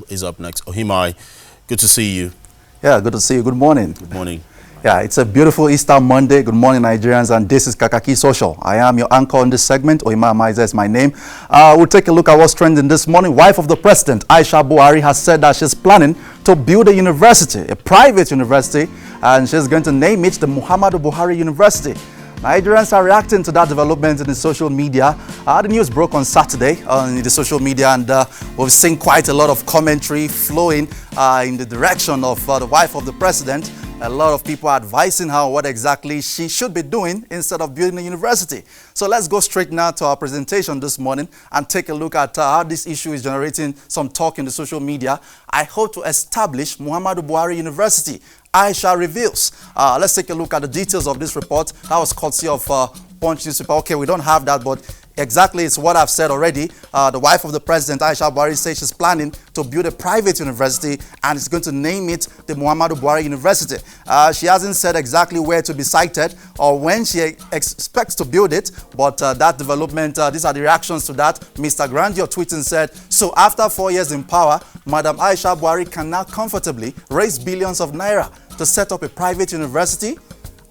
is up next. Ohimai, good to see you. Yeah, good to see you. Good morning. Good morning. Yeah, it's a beautiful Easter Monday. Good morning, Nigerians, and this is Kakaaki Social. I am your anchor on this segment. Ohimai Maiza is my name. We'll take a look at what's trending this morning. Wife of the president, Aisha Buhari, has said that she's planning to build a university, a private university, and she's going to name it the Muhammadu Buhari University. Nigerians are reacting to that development in the social media. The news broke on Saturday on the social media, and we've seen quite a lot of commentary flowing in the direction of the wife of the president. A lot of people are advising her what exactly she should be doing instead of building a university. So let's go straight now to our presentation this morning and take a look at how this issue is generating some talk in the social media. I hope to establish Muhammadu Buhari University. Aisha reveals. Let's take a look at the details of this report. That was courtesy of Punch newspaper. Okay, we don't have that, but exactly it's what I've said already. The wife of the president, Aisha Buhari, says she's planning to build a private university and is going to name it the Muhammadu Buhari University. She hasn't said exactly where to be sited or when she expects to build it, but that development, these are the reactions to that. Mr. Grandier tweeting said, so after 4 years in power, Madam Aisha Buhari can now comfortably raise billions of naira to set up a private university.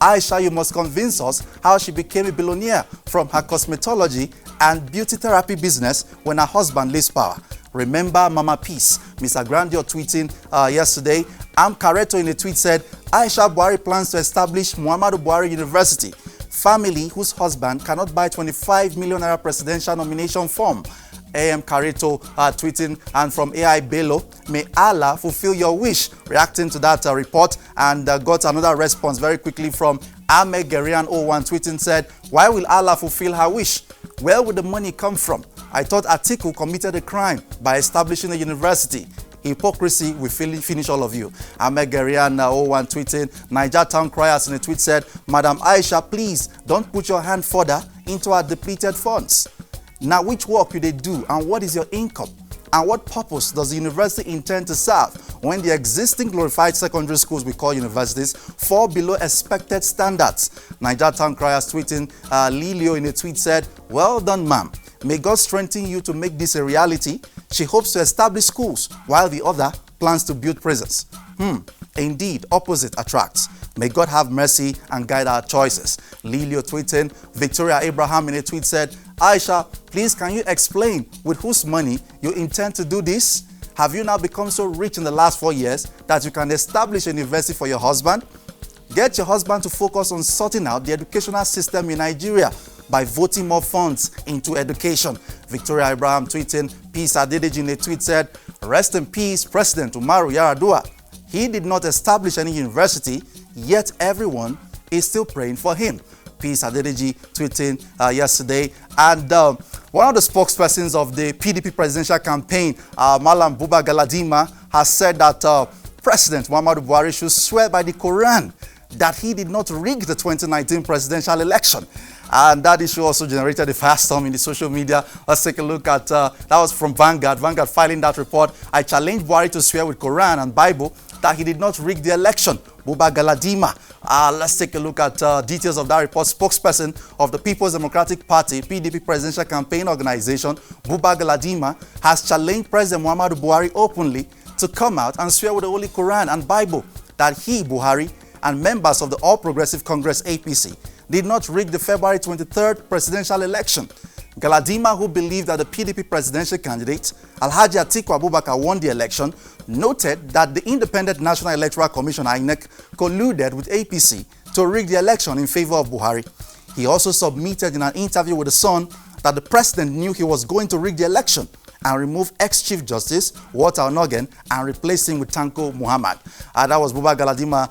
Aisha, you must convince us how she became a billionaire from her cosmetology and beauty therapy business when her husband leaves power. Remember Mama Peace. Mr. Grandier tweeting yesterday. Kareto in a tweet said, Aisha Buhari plans to establish Muhammadu Buhari University. Family whose husband cannot buy 25 million naira presidential nomination form. Kareto tweeting, and from AI Bello, may Allah fulfill your wish, reacting to that report, and got another response very quickly from Ahmed Gerian 01 tweeting said, why will Allah fulfill her wish? Where will the money come from? I thought Atiku committed a crime by establishing a university. Hypocrisy will finish all of you. Ahmed Gerian 01 tweeting, Niger Town Criers in a tweet said, Madam Aisha, please don't put your hand further into our depleted funds. Now, which work do they do and what is your income? And what purpose does the university intend to serve when the existing glorified secondary schools we call universities fall below expected standards? Niger Town Criers tweeting, Lilio in a tweet said, well done, ma'am. May God strengthen you to make this a reality. She hopes to establish schools while the other plans to build prisons. Indeed, opposite attracts. May God have mercy and guide our choices. Lilio tweeting, Victoria Abraham in a tweet said, Aisha, please can you explain with whose money you intend to do this? Have you now become so rich in the last 4 years that you can establish a university for your husband? Get your husband to focus on sorting out the educational system in Nigeria by voting more funds into education. Victoria Abraham tweeting, Peace Adedeji in a tweet said, rest in peace, President Umaru Yar'Adua. He did not establish any university, yet everyone is still praying for him. Peace Adedeji tweeting yesterday. And one of the spokespersons of the PDP Presidential Campaign, Malam Buba Galadima, has said that President Muhammadu Buhari should swear by the Quran that he did not rig the 2019 presidential election. And that issue also generated a firestorm in the social media. Let's take a look at, that was from Vanguard. Vanguard filing that report. I challenge Buhari to swear with Quran and Bible that he did not rig the election. Buba Galadima. Let's take a look at details of that report. Spokesperson of the People's Democratic Party, PDP Presidential Campaign Organization, Buba Galadima, has challenged President Muhammadu Buhari openly to come out and swear with the Holy Quran and Bible that he, Buhari, and members of the All Progressive Congress APC did not rig the February 23rd presidential election. Galadima, who believed that the PDP presidential candidate, Alhaji Atiku Abubakar, won the election, noted that the Independent National Electoral Commission, INEC, colluded with APC to rig the election in favor of Buhari. He also submitted in an interview with The Sun that the president knew he was going to rig the election and remove ex-Chief Justice Walter Onogen and replace him with Tanko Muhammad. That was Buba Galadima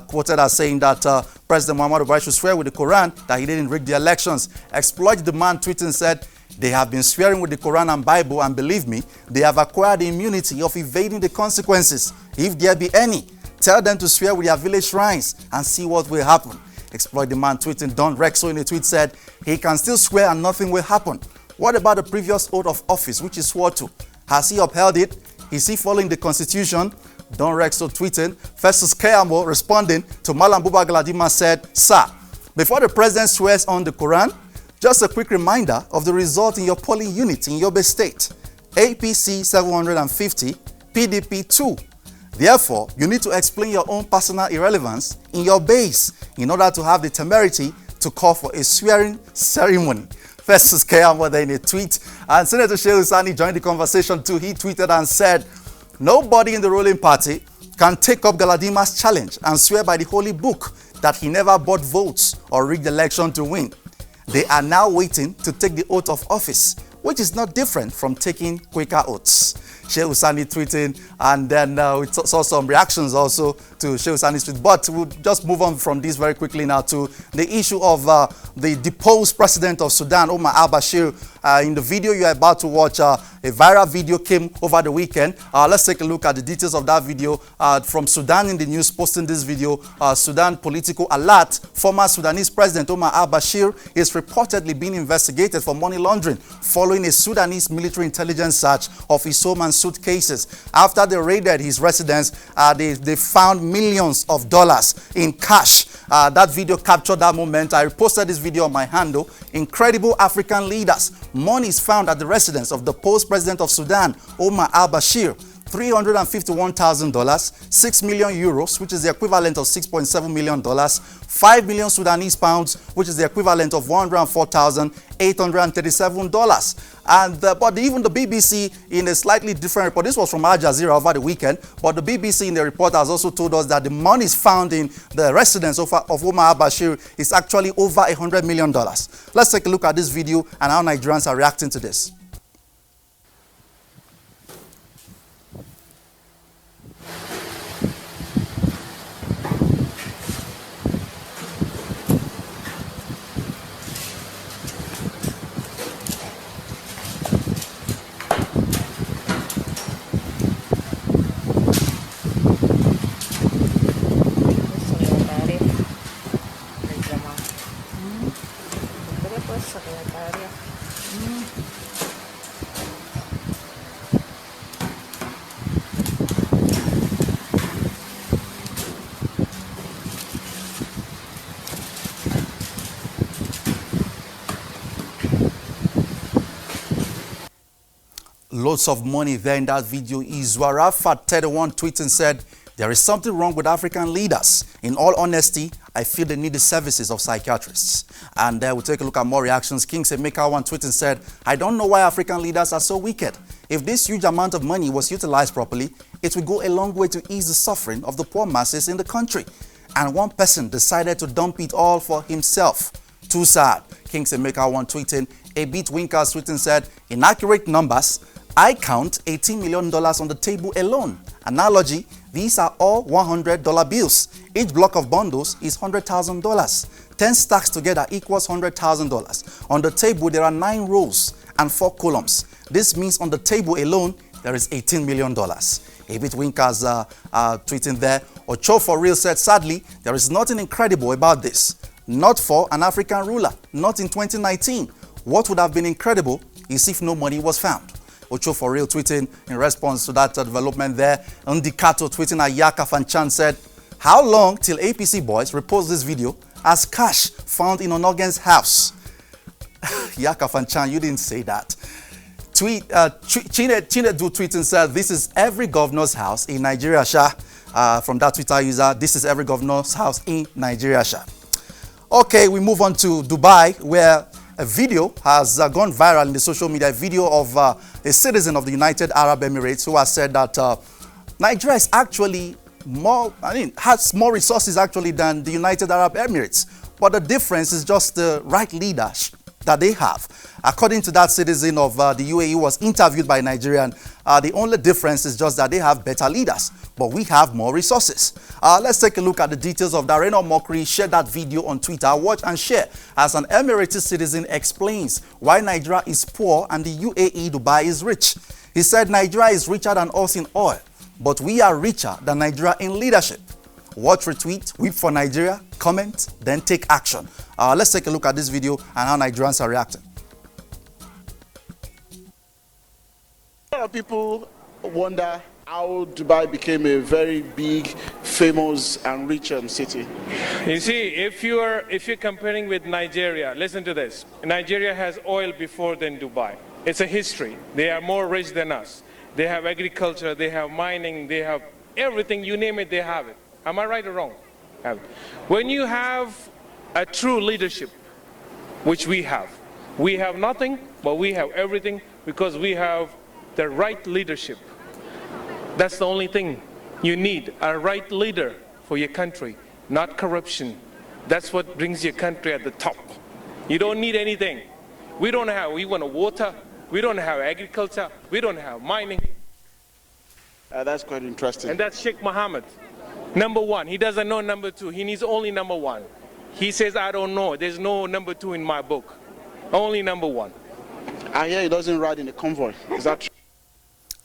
quoted as saying that President Muhammadu Buhari should swear with the Quran that he didn't rig the elections. Exploit the man tweeting said, they have been swearing with the Quran and Bible, and believe me, they have acquired the immunity of evading the consequences. If there be any, tell them to swear with their village shrines and see what will happen. Exploit the man tweeting, Don Rexo in a tweet said, he can still swear and nothing will happen. What about the previous oath of office which he swore to? Has he upheld it? Is he following the constitution? Don Rexo tweeting. Festus Keyamo responding to Malam Buba Galadima said, Sir, before the president swears on the Quran, just a quick reminder of the result in your polling unit in Yobe State. APC 750, PDP 2. Therefore, you need to explain your own personal irrelevance in your base in order to have the temerity to call for a swearing ceremony. Festus Keyamo in a tweet, and Senator Shehu Sani joined the conversation too. He tweeted and said, "Nobody in the ruling party can take up Galadima's challenge and swear by the holy book that he never bought votes or rigged the election to win. They are now waiting to take the oath of office, which is not different from taking Quaker oaths." Shehu Sani tweeting, and then we saw some reactions also to Shehu Sani's tweet. But we'll just move on from this very quickly now to the issue of the deposed president of Sudan, Al-Bashir. In the video you're about to watch, a viral video came over the weekend. Let's take a look at the details of that video from Sudan in the news, posting this video. Sudan political alert. Former Sudanese President Al-Bashir is reportedly being investigated for money laundering following a Sudanese military intelligence search of his home and suitcases. After they raided his residence, they found millions of dollars in cash. That video captured that moment. I reposted this video on my handle. Incredible African leaders. Money is found at the residence of the post-president of Sudan, Al-Bashir. $351,000, 6 million euros, which is the equivalent of $6.7 million, 5 million Sudanese pounds, which is the equivalent of $104,837. And but even the BBC, in a slightly different report, this was from Al Jazeera over the weekend, but the BBC in the report has also told us that the money found in the residence of Al-Bashir is actually over $100 million. Let's take a look at this video and how Nigerians are reacting to this. Loads of money there in that video. Izwarafat31 tweeted and said, "There is something wrong with African leaders. In all honesty, I feel they need the services of psychiatrists." And we'll take a look at more reactions. King Semeka1 tweeted and said, "I don't know why African leaders are so wicked. If this huge amount of money was utilized properly, it would go a long way to ease the suffering of the poor masses in the country. And one person decided to dump it all for himself. Too sad." King Semeka1 tweeting. A bit Winkers tweeting and said, "Inaccurate numbers. I count $18 million on the table alone. Analogy, these are all $100 bills. Each block of bundles is $100,000. 10 stacks together equals $100,000. On the table, there are 9 rows and 4 columns. This means on the table alone, there is $18 million. A bit Winkers tweeting there. Ocho for real said, "Sadly, there is nothing incredible about this. Not for an African ruler, not in 2019. What would have been incredible is if no money was found." Ocho for real tweeting in response to that development there. Ndikato tweeting at Yaka Fanchan said, "How long till APC boys repost this video as cash found in Onogen's house?" Yaka Fanchan, you didn't say that. Chinedu tweeting said, "This is every governor's house in Nigeria, Sha." From that Twitter user, "This is every governor's house in Nigeria, Sha." Okay, we move on to Dubai, where a video has gone viral in the social media, a video of a citizen of the United Arab Emirates who has said that Nigeria is actually has more resources actually than the United Arab Emirates. But the difference is just the right leadership that they have. According to that citizen of the UAE who was interviewed by Nigerian, the only difference is just that they have better leaders, but we have more resources. Let's take a look at the details of that. Reno Mokri shared that video on Twitter. Watch and share as an Emirates citizen explains why Nigeria is poor and the UAE Dubai is rich. He said Nigeria is richer than us in oil, but we are richer than Nigeria in leadership. Watch, retweet, weep for Nigeria, comment, then take action. Let's take a look at this video and how Nigerians are reacting. A lot of people wonder how Dubai became a very big, famous and rich city. You see, if you're comparing with Nigeria, listen to this. Nigeria has oil before than Dubai. It's a history. They are more rich than us. They have agriculture, they have mining, they have everything, you name it, they have it. Am I right or wrong? When you have a true leadership, which we have nothing, but we have everything because we have the right leadership. That's the only thing you need, a right leader for your country, not corruption. That's what brings your country at the top. You don't need anything. We want water, we don't have agriculture, we don't have mining. That's quite interesting. And that's Sheikh Mohammed. Number one, he doesn't know number two, he needs only number one. He says, I don't know, there's no number two in my book. Only number one. I hear he doesn't ride in a convoy. Is that true?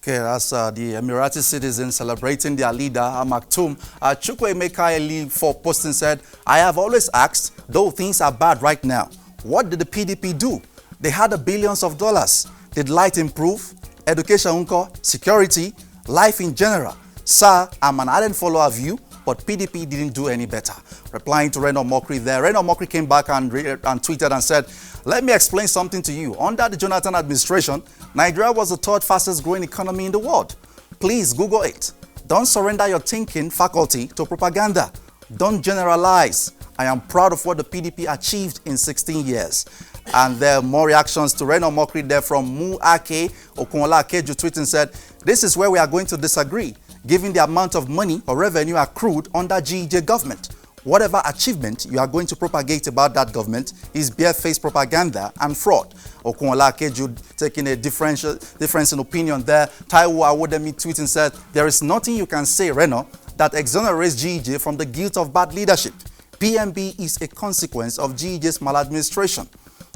Okay, that's the Emirati citizens celebrating their leader, Maktoum. Chukwuemeka Eli for posting said, I have always asked, though things are bad right now, what did the PDP do? They had billions of dollars. Did light improve? Education, unko, security, life in general. Sir, I'm an ardent follower of you, but PDP didn't do any better. Replying to Reno Mokri there, Reno Mokri came back and tweeted and said, let me explain something to you. Under the Jonathan administration, Nigeria was the third fastest growing economy in the world. Please Google it. Don't surrender your thinking faculty to propaganda. Don't generalize. I am proud of what the PDP achieved in 16 years. And there are more reactions to Reno Mokri there from Mu Ake, Okunwola Akeju tweeting said, this is where we are going to disagree, given the amount of money or revenue accrued under GEJ government. Whatever achievement you are going to propagate about that government is barefaced propaganda and fraud. Okunwola Akeju taking a difference in opinion there. Taiwo Awodemi tweeting said, there is nothing you can say, Reno, that exonerates GEJ from the guilt of bad leadership. PMB is a consequence of GEJ's maladministration.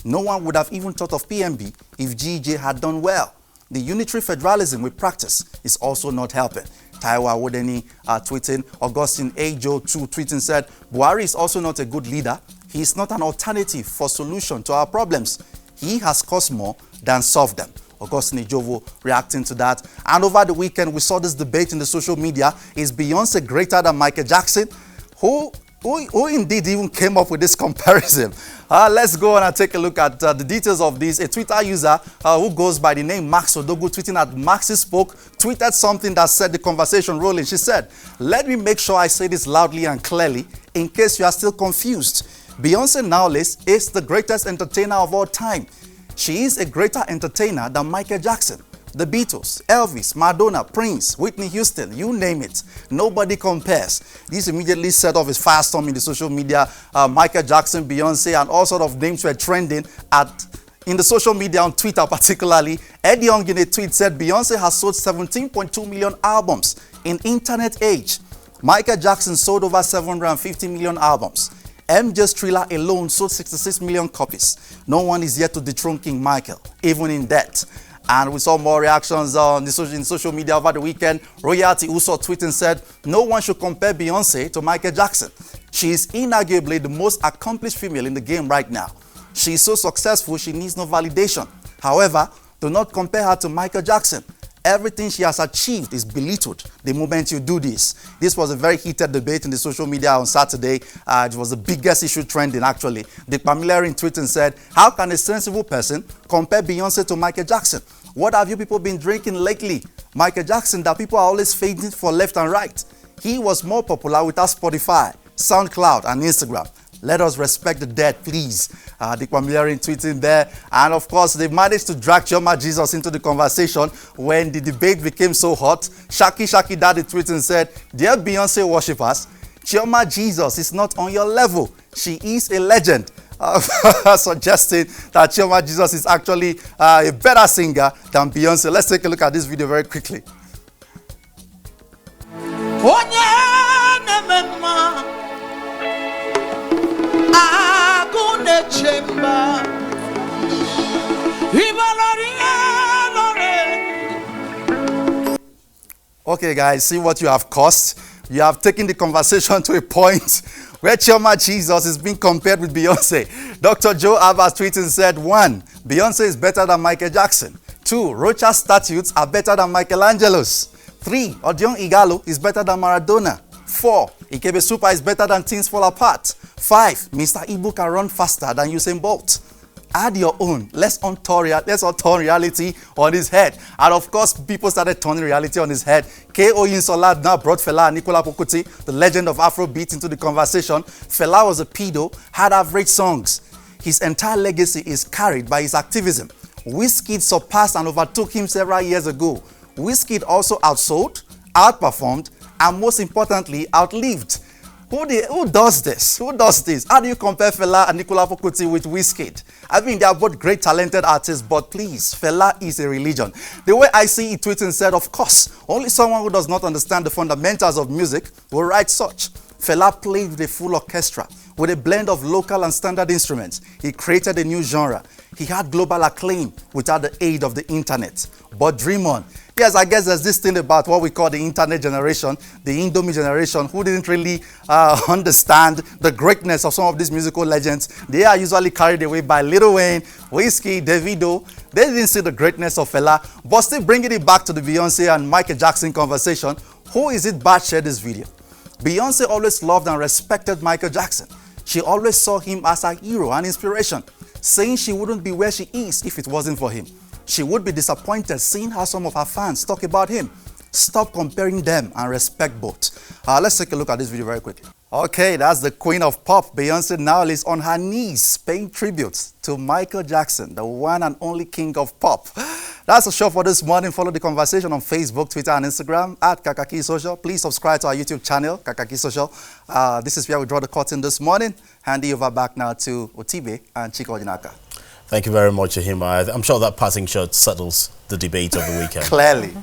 No one would have even thought of PMB if GEJ had done well. The unitary federalism we practice is also not helping. Taiwo Awodeni tweeting, Augustine Ajo too tweeting said, Buhari is also not a good leader. He is not an alternative for solution to our problems. He has caused more than solved them. Augustine Ajovo reacting to that. And over the weekend, we saw this debate in the social media. Is Beyonce greater than Michael Jackson? Who indeed even came up with this comparison? Let's go on and take a look at the details of this. A Twitter user who goes by the name Max Odogu, tweeting at Maxi Spoke, tweeted something that set the conversation rolling. She said, let me make sure I say this loudly and clearly in case you are still confused. Beyonce Knowles is the greatest entertainer of all time. She is a greater entertainer than Michael Jackson, the Beatles, Elvis, Madonna, Prince, Whitney Houston, you name it. Nobody compares. This immediately set off a firestorm in the social media. Michael Jackson, Beyonce, and all sort of names were trending in the social media, on Twitter particularly. Eddie Young in a tweet said, Beyonce has sold 17.2 million albums in internet age. Michael Jackson sold over 750 million albums. MJ's Thriller alone sold 66 million copies. No one is yet to dethrone King Michael, even in debt. And we saw more reactions on in social media over the weekend. Royalty also tweeting said, no one should compare Beyonce to Michael Jackson. She is inarguably the most accomplished female in the game right now. She is so successful, she needs no validation. However, do not compare her to Michael Jackson. Everything she has achieved is belittled the moment you do this. This was a very heated debate in the social media on Saturday. It was the biggest issue trending, actually. The Pamela in tweeting said, how can a sensible person compare Beyonce to Michael Jackson? What have you people been drinking lately? Michael Jackson, that people are always fading for left and right. He was more popular without Spotify, SoundCloud, and Instagram. Let us respect the dead, please. Dick Pamilerin tweeting there. And of course, they managed to drag Chioma Jesus into the conversation when the debate became so hot. Shaki Daddy tweeting said, dear Beyonce worshippers, Chioma Jesus is not on your level. She is a legend. Suggesting that Chioma Jesus is actually a better singer than Beyonce. Let's take a look at this video very quickly. Okay, guys, see what you have caused. You have taken the conversation to a point where Chioma Jesus is being compared with Beyonce. Dr. Joe Abbas tweeting said, 1. Beyonce is better than Michael Jackson. 2. Rocha's statues are better than Michelangelo's. 3. Odion Igalo is better than Maradona. 4. Ikebe Super is better than Things Fall Apart. 5. Mr. Ibu can run faster than Usain Bolt. Add your own. Let's unturn reality on his head. And of course, people started turning reality on his head. K.O. Yinsola now brought Fela and Nicola Pokuti, the legend of Afrobeat, into the conversation. Fela was a pedo, had average songs. His entire legacy is carried by his activism. Wizkid surpassed and overtook him several years ago. Wizkid also outsold, outperformed, and most importantly, outlived. Who does this? Who does this? How do you compare Fela and Nicola Pokuti with Wizkid? I mean, they are both great talented artists, but please, Fela is a religion. The way I see it, tweeting said, of course, only someone who does not understand the fundamentals of music will write such. Fela played with a full orchestra, with a blend of local and standard instruments. He created a new genre. He had global acclaim without the aid of the internet. But dream on. Yes, I guess there's this thing about what we call the internet generation, the Indomie generation, who didn't really understand the greatness of some of these musical legends. They are usually carried away by Lil Wayne, Wizkid, Davido. They didn't see the greatness of Fela, but still bringing it back to the Beyonce and Michael Jackson conversation. Who is it bad shared this video? Beyonce always loved and respected Michael Jackson. She always saw him as a hero and inspiration, saying she wouldn't be where she is if it wasn't for him. She would be disappointed seeing how some of her fans talk about him. Stop comparing them and respect both. Let's take a look at this video very quickly. Okay, that's the queen of pop. Beyonce now is on her knees paying tribute to Michael Jackson, the one and only king of pop. That's the show for this morning. Follow the conversation on Facebook, Twitter, and Instagram at Kakaaki Social. Please subscribe to our YouTube channel, Kakaaki Social. This is where we draw the curtain this morning. Handing over back now to Otibe and Chiko Odinaka. Thank you very much, Ohima. I'm sure that passing shot settles the debate of the weekend. Clearly.